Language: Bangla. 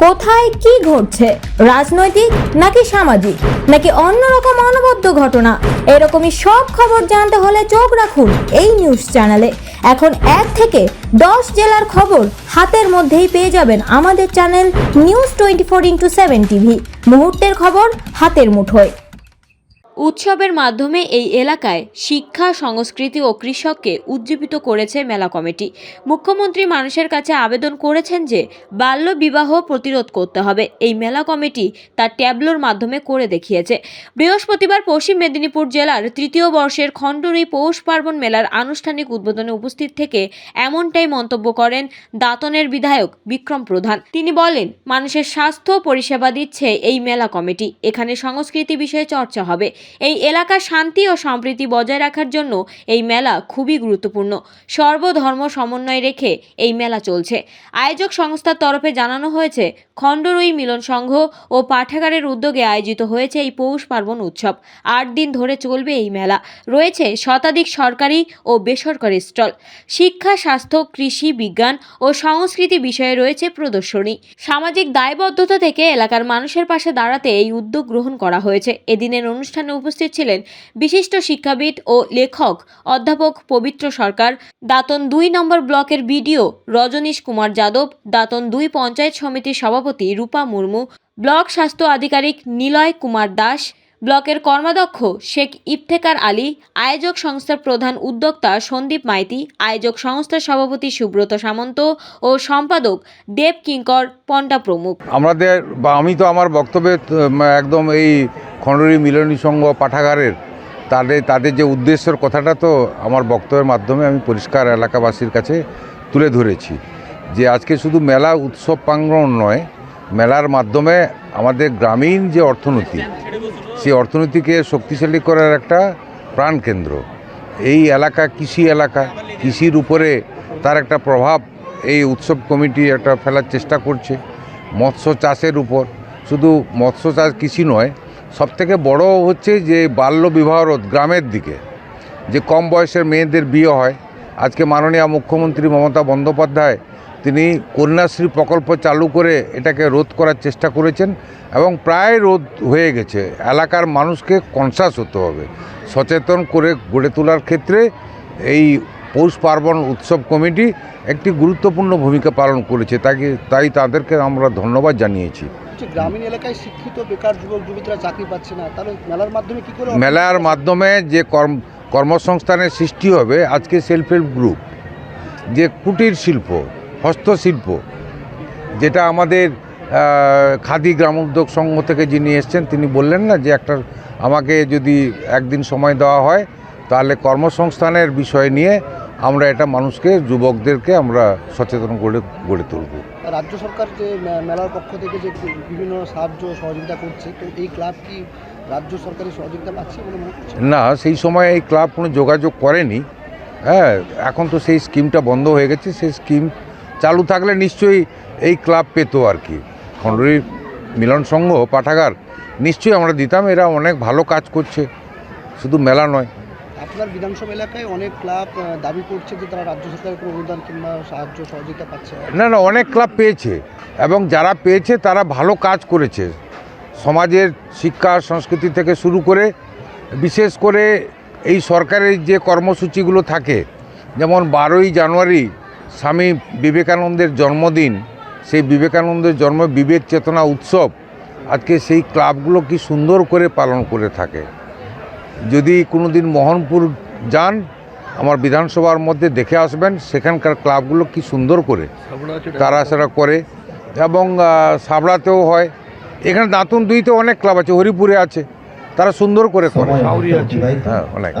কোথায় কি ঘটছে, রাজনৈতিক নাকি সামাজিক নাকি অন্যরকম অনবদ্য ঘটনা, এরকমই সব খবর জানতে হলে চোখ রাখুন এই নিউজ চ্যানেলে। এখন 1 থেকে 10 জেলার খবর হাতের মধ্যেই পেয়ে যাবেন আমাদের চ্যানেল নিউজ 24x7 টিভি। মুহূর্তের খবর হাতের মুঠোয়। উৎসবের মাধ্যমে এই এলাকায় শিক্ষা, সংস্কৃতি ও কৃষককে উজ্জীবিত করেছে মেলা কমিটি। মুখ্যমন্ত্রী মানুষের কাছে আবেদন করেছেন যে বাল্য বিবাহ প্রতিরোধ করতে হবে। এই মেলা কমিটি তার ট্যাবলোর মাধ্যমে করে দেখিয়েছে। বৃহস্পতিবার পশ্চিম মেদিনীপুর জেলার 3য় বর্ষের খণ্ডরুই পৌষ পার্বণ মেলার আনুষ্ঠানিক উদ্বোধনে উপস্থিত থেকে এমনটাই মন্তব্য করেন দাঁতনের বিধায়ক বিক্রম প্রধান। তিনি বলেন, মানুষের স্বাস্থ্য পরিষেবা দিচ্ছে এই মেলা কমিটি। এখানে সংস্কৃতি বিষয়ে চর্চা হবে। এই এলাকার শান্তি ও সম্প্রীতি বজায় রাখার জন্য এই মেলা খুবই গুরুত্বপূর্ণ। সর্বধর্ম সমন্বয় রেখে এই মেলা চলছে। আয়োজক সংস্থার তরফে জানানো হয়েছে, খণ্ডরুই মিলন সংঘ ও পাঠাগারের উদ্যোগে আয়োজিত হয়েছে এই পৌষ পার্বণ উৎসব। 8 দিন ধরে চলবে এই মেলা। রয়েছে শতাধিক সরকারি ও বেসরকারি স্টল। শিক্ষা, স্বাস্থ্য, কৃষি, বিজ্ঞান ও সংস্কৃতি বিষয়ে রয়েছে প্রদর্শনী। সামাজিক দায়বদ্ধতা থেকে এলাকার মানুষের পাশে দাঁড়াতে এই উদ্যোগ গ্রহণ করা হয়েছে। এদিনের অনুষ্ঠানে উপস্থিত ছিলেন বিশিষ্ট শিক্ষাবিদ ও লেখক অধ্যাপক পবিত্র সরকার, দাঁতন 2 নম্বর ব্লকের বিডিও রজনীশ কুমার যাদব, দাঁতন 2 পঞ্চায়েত সমিতির সভাপতি রূপা মুর্মু, ব্লক স্বাস্থ্য আধিকারিক নিলয় কুমার দাস, ব্লকের কর্মাধ্যক্ষ শেখ ইফতেখার আলী, আয়োজক সংস্থার প্রধান উদ্যোক্তা সন্দীপ মাইতি, আয়োজক সংস্থার সভাপতি সুব্রত সামন্ত ও সম্পাদক দেব কিঙ্কর পন্ডা প্রমুখ। আমি তো আমার বক্তব্যে একদম এই খণ্ডরুই মিলনী সংঘ পাঠাগারের তাদের যে উদ্দেশ্যের কথাটা তো আমার বক্তব্যের মাধ্যমে আমি পরিষ্কার এলাকাবাসীর কাছে তুলে ধরেছি যে আজকে শুধু মেলা উৎসব প্রাঙ্গণ নয়, মেলার মাধ্যমে আমাদের গ্রামীণ যে অর্থনীতি, সেই অর্থনীতিকে শক্তিশালী করার একটা প্রাণকেন্দ্র। এই এলাকা কৃষি এলাকা, কৃষির উপরে তার একটা প্রভাব এই উৎসব কমিটি একটা ফেলার চেষ্টা করছে। মৎস্য চাষের উপর, শুধু মৎস্য চাষ কৃষি নয়, সবথেকে বড় হচ্ছে যে বাল্য বিবাহ রোধ। গ্রামের দিকে যে কম বয়সের মেয়েদের বিয়ে হয়, আজকে মাননীয় মুখ্যমন্ত্রী মমতা বন্দ্যোপাধ্যায় তিনি কন্যাশ্রী প্রকল্প চালু করে এটাকে রোধ করার চেষ্টা করেছেন এবং প্রায় রোধ হয়ে গেছে। এলাকার মানুষকে কনসাস হতে হবে, সচেতন করে গড়ে তোলার ক্ষেত্রে এই পৌষ পার্বণ উৎসব কমিটি একটি গুরুত্বপূর্ণ ভূমিকা পালন করেছে। তাই তাদেরকে আমরা ধন্যবাদ জানিয়েছি। গ্রামীণ এলাকায় শিক্ষিত বেকার যুবক যুবতীরা চাকরি পাচ্ছে না, তাহলে মেলার মাধ্যমে কি করে? মেলার মাধ্যমে যে কর্মসংস্থানের সৃষ্টি হবে। আজকে সেলফ হেল্প গ্রুপ, যে কুটির শিল্প, হস্তশিল্প, যেটা আমাদের খাদি গ্রাম উদ্যোগ সংঘ থেকে যিনি এসছেন তিনি বললেন না যে আমাকে যদি একদিন সময় দেওয়া হয় তাহলে কর্মসংস্থানের বিষয় নিয়ে আমরা এটা মানুষকে, যুবকদেরকে আমরা সচেতন করে গড়ে তুলব। রাজ্য সরকার যে মেলার পক্ষ থেকে যে বিভিন্ন সাহায্য সহযোগিতা করছে, তো এই ক্লাব কি রাজ্য সরকারি সহযোগিতা পাচ্ছে বলে মনে করছে? না, সেই সময় এই ক্লাব কোনো যোগাযোগ করেনি। হ্যাঁ, এখন তো সেই স্কিমটা বন্ধ হয়ে গেছে। সেই স্কিম চালু থাকলে নিশ্চয়ই এই ক্লাব পেতো আর কি। খণ্ডরুই মিলন সংঘ পাঠাগার নিশ্চয়ই আমরা দিতাম। এরা অনেক ভালো কাজ করছে, শুধু মেলা নয়। আপনার বিধানসভা এলাকায় অনেক ক্লাব দাবি করছে যে তারা রাজ্য সরকারের কোনো অনুদান কিংবা সাহায্য সহযোগিতা পাচ্ছে না, অনেক ক্লাব পেয়েছে এবং যারা পেয়েছে তারা ভালো কাজ করেছে। সমাজের শিক্ষা সংস্কৃতি থেকে শুরু করে, বিশেষ করে এই সরকারের যে কর্মসূচিগুলো থাকে, যেমন 12ই জানুয়ারি স্বামী বিবেকানন্দের জন্মদিন, সেই বিবেকানন্দের বিবেক চেতনা উৎসব আজকে সেই ক্লাবগুলো কি সুন্দর করে পালন করে থাকে। যদি কোনো দিন মোহনপুর যান, আমার বিধানসভার মধ্যে দেখে আসবেন সেখানকার ক্লাবগুলো কি সুন্দর করে তারা সেটা করে। এবং সাবড়াতেও হয়, এখানে দাঁতন 2-তে অনেক ক্লাব আছে, হরিপুরে আছে, তারা সুন্দর করে করে। হ্যাঁ, অনেক।